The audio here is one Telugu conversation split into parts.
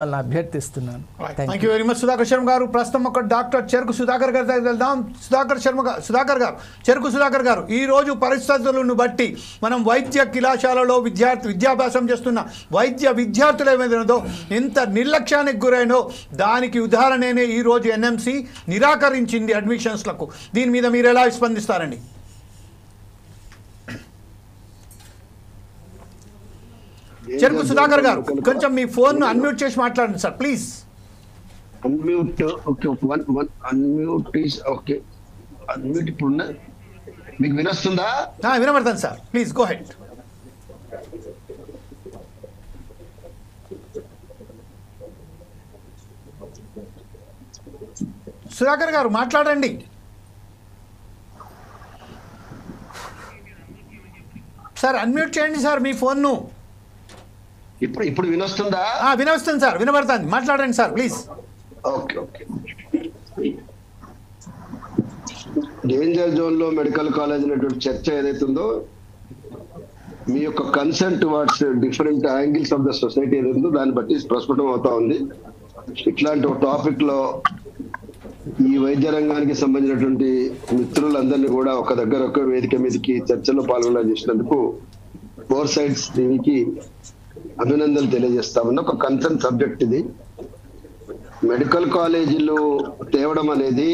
వాళ్ళని అభ్యర్థిస్తున్నాను. Thank you very much Sudhakar Sharma గారు. ప్రస్తుతం ఒక డాక్టర్ చెరుకు సుధాకర్ గారి దగ్గర వెళ్దాం. సుధాకర్ గారు చెరుకు సుధాకర్ గారు, ఈరోజు పరిస్థితులను బట్టి మనం వైద్య కళాశాలలో విద్యాభ్యాసం చేస్తున్న వైద్య విద్యార్థులు ఏమైందో ఎంత నిర్లక్ష్యానికి గురైనో దానికి ఉదాహరణనే ఈరోజు ఎన్ఎంసి నిరాకరించింది అడ్మిషన్స్లకు. దీని మీద మీరు ఎలా స్పందిస్తారండి? చెరుకు సుధాకర్ గారు, కొంచెం మీ ఫోన్ అన్మ్యూట్ చేసి మాట్లాడండి sir please. Unmute okay, unmute is okay. Unmute ఇప్పుడు మీకు వినొస్తుందా? వినబడుతుంది sir, please go head. Sudhakar గారు మాట్లాడండి. సార్ అన్మ్యూట్ చేయండి సార్ మీ ఫోన్ను. ఇప్పుడు వినొస్తుందా? వినొస్తుంది సార్, వినబడుతుంది, మాట్లాడండి sir please. Okay okay. Danger zone లో మెడికల్ కాలేజ్ అనేటువంటి చర్చ ఏదైతుందో, మీ యొక్క concern towards different angles of the society ఏదైతుందో దాన్ని బట్టి ప్రస్ఫుటం అవుతా ఉంది. ఇట్లాంటి ఒక టాపిక్ లో ఈ వైద్య రంగానికి సంబంధించినటువంటి మిత్రులందరినీ కూడా ఒక దగ్గర ఒక వేదిక మీదకి చర్చలో పాల్గొనేలా చేసినందుకు ఫోర్ సైడ్స్ దీనికి అభినందనలు తెలియజేస్తామని ఒక కన్సర్న్ సబ్జెక్ట్ ఇది. మెడికల్ కాలేజీలు తేవడం అనేది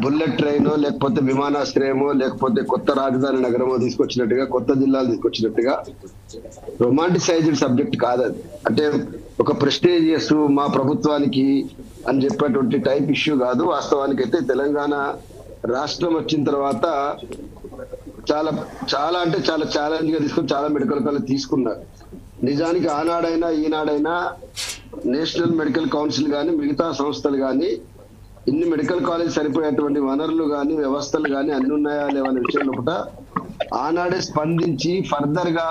బుల్లెట్ ట్రైనో లేకపోతే విమానాశ్రయమో లేకపోతే కొత్త రాజధాని నగరమో తీసుకొచ్చినట్టుగా, కొత్త జిల్లాలు తీసుకొచ్చినట్టుగా రొమాంటిసైజ్డ్ సబ్జెక్ట్ కాదు అది. అంటే ఒక ప్రెస్టీజియస్ మా ప్రభుత్వానికి అని చెప్పేటువంటి టైప్ ఇష్యూ కాదు. వాస్తవానికి అయితే తెలంగాణ రాష్ట్రం వచ్చిన తర్వాత చాలా చాలా అంటే చాలా ఛాలెంజ్ గా తీసుకుని చాలా మెడికల్ కాలేజ్ తీసుకున్నారు. నిజానికి ఆనాడైనా ఈనాడైనా నేషనల్ మెడికల్ కౌన్సిల్ కానీ మిగతా సంస్థలు కానీ ఇన్ని మెడికల్ కాలేజ్ సరిపోయేటువంటి వనరులు కానీ వ్యవస్థలు కానీ అన్ని ఉన్నాయా లేవనే విషయంలో కూడా ఆనాడే స్పందించి ఫర్దర్ గా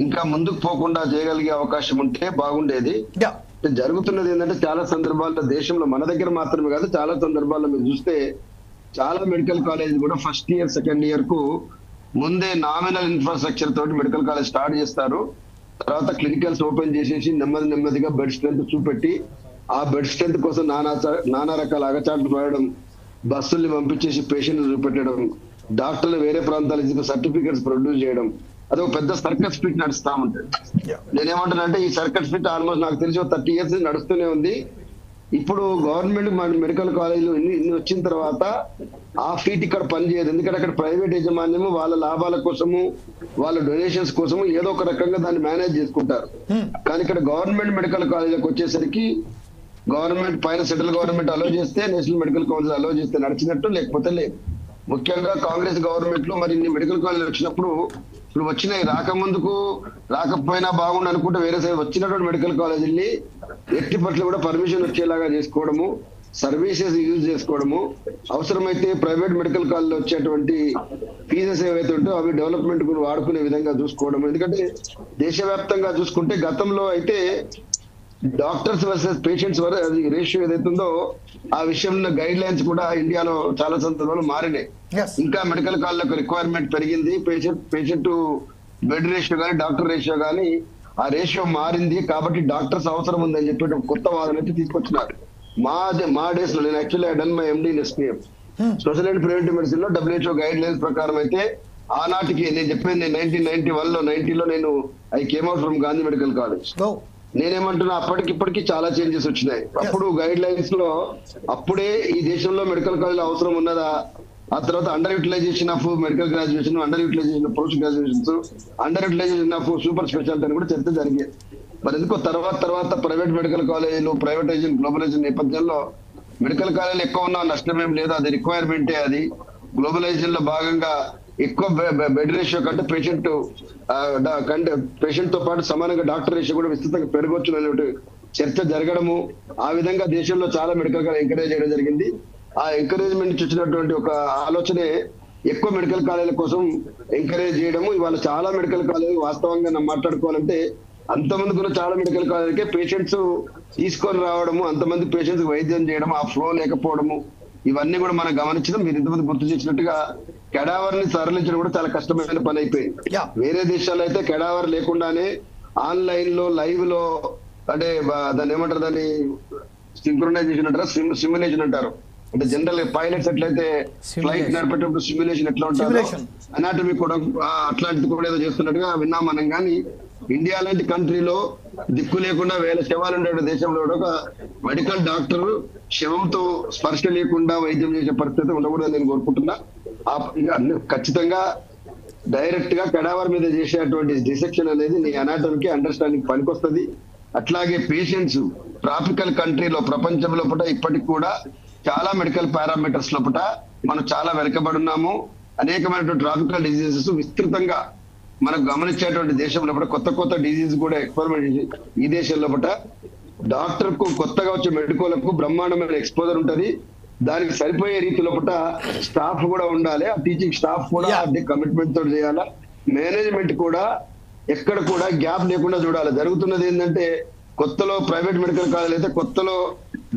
ఇంకా ముందుకు పోకుండా చేయగలిగే అవకాశం ఉంటే బాగుండేది. జరుగుతున్నది ఏంటంటే చాలా సందర్భాల్లో దేశంలో మన దగ్గర మాత్రమే కాదు చాలా సందర్భాల్లో మీరు చూస్తే చాలా మెడికల్ కాలేజ్ కూడా ఫస్ట్ ఇయర్ సెకండ్ ఇయర్ కు ముందే నామినల్ ఇన్ఫ్రాస్ట్రక్చర్ తోటి మెడికల్ కాలేజ్ స్టార్ట్ చేస్తారు. తర్వాత క్లినికల్స్ ఓపెన్ చేసేసి నెమ్మదిగా బెడ్ స్ట్రెంత్ చూపెట్టి ఆ బెడ్ స్ట్రెంత్ కోసం నానా రకాల అగచాట్లు పడడం, బస్సుల్ని పంపించేసి పేషెంట్లు చూపెట్టడం, డాక్టర్లు వేరే ప్రాంతాల సర్టిఫికెట్స్ ప్రొడ్యూస్ చేయడం, అదొక పెద్ద సర్కస్ ఫిట్ నడుస్తా ఉంటుంది. నేనేమంటానంటే ఈ సర్కస్ ఫిట్ ఆల్మోస్ట్ నాకు తెలిసి 30 years నడుస్తూనే ఉంది. ఇప్పుడు గవర్నమెంట్ మెడికల్ కాలేజీలు ఇన్ని వచ్చిన తర్వాత ఆ ఫీట్ ఇక్కడ పనిచేయదు. ఎందుకంటే అక్కడ ప్రైవేట్ యాజమాన్యము వాళ్ళ లాభాల కోసము వాళ్ళ డొనేషన్స్ కోసము ఏదో ఒక రకంగా దాన్ని మేనేజ్ చేసుకుంటారు. కానీ ఇక్కడ గవర్నమెంట్ మెడికల్ కాలేజీలకు వచ్చేసరికి గవర్నమెంట్ పైన సెంట్రల్ గవర్నమెంట్ అలో చేస్తే నేషనల్ మెడికల్ కౌన్సిల్ అలో చేస్తే నడిచినట్టు, లేకపోతే లేదు. ముఖ్యంగా కాంగ్రెస్ గవర్నమెంట్ లో మరి ఇన్ని మెడికల్ కాలేజీలు వచ్చినప్పుడు ఇప్పుడు వచ్చినాయి రాకముందుకు రాకపోయినా బాగుండు అనుకుంటే వేరే సైడ్ వచ్చినటువంటి మెడికల్ కాలేజీని ఎట్టి పట్ల కూడా పర్మిషన్ వచ్చేలాగా చేసుకోవడము, సర్వీసెస్ యూజ్ చేసుకోవడము, అవసరమైతే ప్రైవేట్ మెడికల్ కాలేజీలో వచ్చేటువంటి ఫీజెస్ ఏవైతే ఉంటాయో అవి డెవలప్మెంట్ కూడా వాడుకునే విధంగా చూసుకోవడం. ఎందుకంటే దేశవ్యాప్తంగా చూసుకుంటే గతంలో అయితే డాక్టర్స్ వర్సెస్ పేషెంట్స్ అది రేషియో ఏదైతే ఉందో ఆ విషయంలో గైడ్ లైన్స్ కూడా ఇండియాలో చాలా సందర్భాలు మారినాయి. ఇంకా మెడికల్ కాలేజ్ రిక్వైర్మెంట్ పెరిగింది. పేషెంట్ బెడ్ రేషియో కానీ డాక్టర్ రేషియో కానీ ఆ రేషియో మారింది. కాబట్టి డాక్టర్స్ అవసరం ఉందని చెప్పి కొత్త వాదన అయితే తీసుకొచ్చినారు. మా డేస్ లో నేను actually done my MD in SPM social and preventive medicine లో WHO గైడ్ లైన్స్ ప్రకారం అయితే ఆనాటికి నేను చెప్పేది 1991లో నేను I came out from Gandhi medical college. నేనేమంటున్నా అప్పటికిప్పటికి చాలా చేంజెస్ వచ్చినాయి. అప్పుడు గైడ్ లైన్స్ లో అప్పుడే ఈ దేశంలో మెడికల్ కాలేజ్ అవసరం ఉన్నదా, ఆ తర్వాత under utilisation of medical graduation, under utilisation of post graduations, under utilisation of super speciality అని కూడా చర్చ జరిగేది. మరి ఎందుకో తర్వాత ప్రైవేట్ మెడికల్ కాలేజీలు ప్రైవేటైజేషన్ గ్లోబలైజేషన్ నేపథ్యంలో మెడికల్ కాలేజీలు ఎక్కువ ఉన్నా నష్టం ఏం లేదు, అది రిక్వైర్మెంటే. అది గ్లోబలైజేషన్ లో భాగంగా ఎక్కువ బెడ్ రేషియో కంటే పేషెంట్ తో పాటు సమానంగా డాక్టర్ రేషియో కూడా విస్తృతంగా పెరగొచ్చు అనే చర్చ జరగడము, ఆ విధంగా దేశంలో చాలా మెడికల్ కాలేజ్ ఎంకరేజ్ చేయడం జరిగింది. ఆ ఎంకరేజ్మెంట్ నుంచి వచ్చినటువంటి ఒక ఆలోచనే ఎక్కువ మెడికల్ కాలేజీల కోసం ఎంకరేజ్ చేయడము. ఇవాళ చాలా మెడికల్ కాలేజీ వాస్తవంగా మాట్లాడుకోవాలంటే అంతమంది కూడా చాలా మెడికల్ కాలేజీకే పేషెంట్స్ తీసుకొని రావడము, అంతమంది పేషెంట్స్ వైద్యం చేయడం, ఆ ఫ్లో లేకపోవడము, ఇవన్నీ కూడా మనం గమనించడం. మీరు ఇంతమంది గుర్తు చేసినట్టుగా కెడావర్ ని తరలించడం కూడా చాలా కష్టమైన పని అయిపోయింది. వేరే దేశాల్లో అయితే కెడావర్ లేకుండానే ఆన్లైన్ లో లైవ్ లో అంటే దాన్ని ఏమంటారు, దాన్ని సింక్రొనైజేషన్ అంటారా, సిమ్యులేషన్ అంటారు. అంటే జనరల్ పైలట్స్ ఎట్లయితే ఫ్లైట్ నడిపేటప్పుడు సిమ్యులేషన్ ఎట్లా ఉంటారో అనాటమీ కూడా అట్లాంటిది కూడా ఏదో చేస్తున్నట్టుగా విన్నాం మనం. కానీ ఇండియా లాంటి కంట్రీలో దిక్కు లేకుండా వేల శవాలు ఉండే దేశంలో ఒక మెడికల్ డాక్టర్ శవంతో స్పర్శ లేకుండా వైద్యం చేసే పరిస్థితి ఉండకూడదని నేను కోరుకుంటున్నా. ఖచ్చితంగా డైరెక్ట్ గా కడావర్ మీద చేసేటువంటి డిసెక్షన్ అనేది నీ అనాటమీకి అండర్స్టాండింగ్ పనికొస్తుంది. అట్లాగే పేషెంట్స్ ట్రాపికల్ కంట్రీలో ప్రపంచం లోపల ఇప్పటికి కూడా చాలా మెడికల్ పారామీటర్స్ లోపల మనం చాలా వెనకబడి ఉన్నాము. అనేకమైనటువంటి ట్రాపికల్ డిజీజెస్ విస్తృతంగా మనం గమనించేటువంటి దేశం లోపల కొత్త డిజీజ్ కూడా ఎక్స్పెరిమెంట్ చేసి ఈ దేశం లోపల డాక్టర్ కు కొత్తగా వచ్చే మెడికోలకు బ్రహ్మాండమైన ఎక్స్పోజర్ ఉంటది. దానికి సరిపోయే రీతి లోపల స్టాఫ్ కూడా ఉండాలి. ఆ టీచింగ్ స్టాఫ్ కూడా కమిట్మెంట్ తోటి చేయాలా. మేనేజ్మెంట్ కూడా ఎక్కడ కూడా గ్యాప్ లేకుండా చూడాలి. జరుగుతున్నది ఏంటంటే కొత్తలో ప్రైవేట్ మెడికల్ కాలేజ్ అయితే కొత్తలో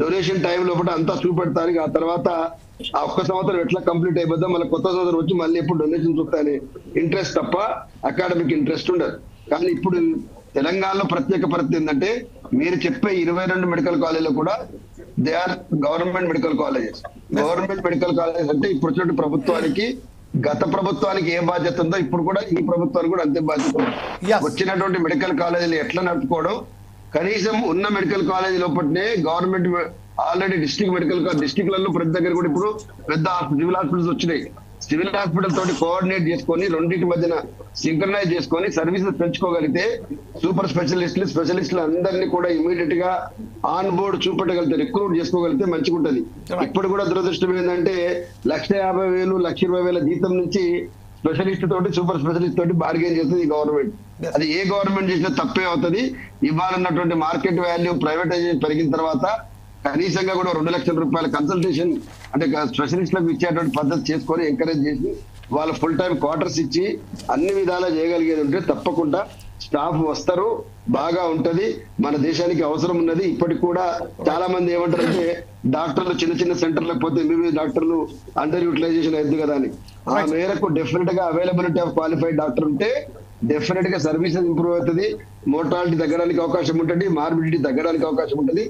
డొనేషన్ టైం లోపల అంతా చూపెడతారు. ఆ తర్వాత ఆ ఒక్క సంవత్సరం ఎట్లా కంప్లీట్ అయిపోద్దాం, మళ్ళీ కొత్త సంవత్సరం వచ్చి మళ్ళీ ఎప్పుడు డొనేషన్ చూస్తాయని ఇంట్రెస్ట్ తప్ప అకాడమిక్ ఇంట్రెస్ట్ ఉండదు. కానీ ఇప్పుడు తెలంగాణలో ప్రత్యేక పరిస్థితి ఏంటంటే మీరు చెప్పే 22 మెడికల్ కాలేజీలు కూడా they are government medical colleges. Government medical colleges అంటే ఇప్పుడు వచ్చినట్టు ప్రభుత్వానికి, గత ప్రభుత్వానికి ఏ బాధ్యత ఉందో ఇప్పుడు కూడా ఈ ప్రభుత్వానికి కూడా అంతే బాధ్యత ఉంది. వచ్చినటువంటి మెడికల్ కాలేజీలు ఎట్లా నడుపుకోవడం, కనీసం ఉన్న మెడికల్ కాలేజీ లోపలనే గవర్నమెంట్ ఆల్రెడీ డిస్ట్రిక్ట్లలో ప్రతి దగ్గర కూడా ఇప్పుడు పెద్ద సివిల్ హాస్పిటల్స్ వచ్చినాయి. సివిల్ హాస్పిటల్ తోటి కోఆర్డినేట్ చేసుకొని రెండింటి మధ్యన సింక్రనైజ్ చేసుకొని సర్వీసెస్ పెంచుకోగలిగితే సూపర్ స్పెషలిస్టులు అందరినీ కూడా ఇమీడియట్ గా ఆన్ బోర్డ్ చూపెట్టగలిగితే, రిక్రూట్ చేసుకోగలిగితే మంచిగా ఉంటది. ఇప్పుడు కూడా దురదృష్టం ఏంటంటే 1,50,000 1,20,000 జీతం నుంచి స్పెషలిస్ట్ తోటి సూపర్ స్పెషలిస్ట్ తోటి బార్గెన్ చేస్తుంది ఈ గవర్నమెంట్. అది ఏ గవర్నమెంట్ చేసినా తప్పే అవుతుంది. ఇవ్వాలన్నటువంటి మార్కెట్ వాల్యూ ప్రైవేటైజేషన్ పెరిగిన తర్వాత కనీసంగా కూడా 2 లక్షల రూపాయల కన్సల్టేషన్ అంటే స్పెషలిస్టులకు ఇచ్చేటువంటి పద్ధతి చేసుకొని ఎంకరేజ్ చేసి వాళ్ళ ఫుల్ టైం క్వార్టర్స్ ఇచ్చి అన్ని విధాలా చేయగలిగేది ఉంటే తప్పకుండా స్టాఫ్ వస్తారు, బాగా ఉంటది. మన దేశానికి అవసరం ఉన్నది. ఇప్పటికి కూడా చాలా మంది ఏమంటారంటే డాక్టర్లు చిన్న సెంటర్లకు పోతే ఎంబీబీఎస్ డాక్టర్లు అండర్ యూటిలైజేషన్ అయింది కదా అని. ఆ మేరకు డెఫినెట్ గా అవైలబిలిటీ ఆఫ్ క్వాలిఫైడ్ డాక్టర్ ఉంటే డెఫినెట్ గా సర్వీసెస్ ఇంప్రూవ్ అవుతుంది. మోర్టాలిటీ తగ్గడానికి అవకాశం ఉంటుంది, మార్బిలిటీ తగ్గడానికి అవకాశం ఉంటుంది.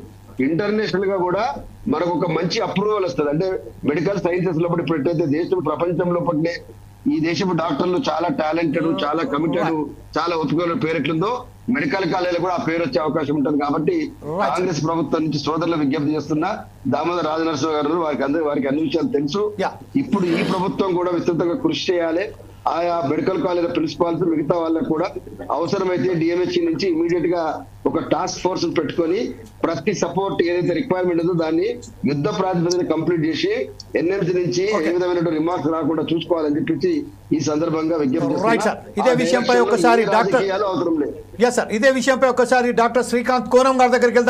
ఇంటర్నేషనల్ గా కూడా మనకు ఒక మంచి అప్రూవల్ వస్తుంది. అంటే మెడికల్ సైన్సెస్ లోపల పెట్టయితే దేశం ప్రపంచం లోపలనే ఈ దేశపు డాక్టర్లు చాలా టాలెంటెడ్, చాలా కమిటెడ్, చాలా ఒప్పుకోలు పేరు ఎట్లుందో మెడికల్ కాలేజీలో కూడా ఆ పేరు వచ్చే అవకాశం ఉంటుంది. కాబట్టి కాంగ్రెస్ ప్రభుత్వం నుంచి సోదరులు విజ్ఞప్తి చేస్తున్నా, దామోదర్ రాజనరసింహ గారు వారికి అన్ని విషయాలు తెలుసు. ఇప్పుడు ఈ ప్రభుత్వం కూడా విస్తృతంగా కృషి చేయాలి. ఆయా మెడికల్ కాలేజ్ ప్రిన్సిపాల్స్ మిగతా వాళ్ళకు కూడా అవసరమైతే డిఎంహెచ్ఈ నుంచి ఇమీడియట్ గా ఒక టాస్క్ ఫోర్స్ పెట్టుకొని ప్రతి సపోర్ట్ ఏదైతే రిక్వైర్మెంట్ ఉందో దాన్ని యుద్ధ ప్రాతిపదికన కంప్లీట్ చేసి ఎన్ఎంసీ నుంచి ఏ విధమైన రిమార్క్స్ రాకుండా చూసుకోవాలని చెప్పేసి ఈ సందర్భంగా విజ్ఞప్తి చేస్తున్నా. ఇదే విషయంపై ఒకసారి డాక్టర్ శ్రీకాంత్ కోరం గారి దగ్గరికి వెళ్దాం.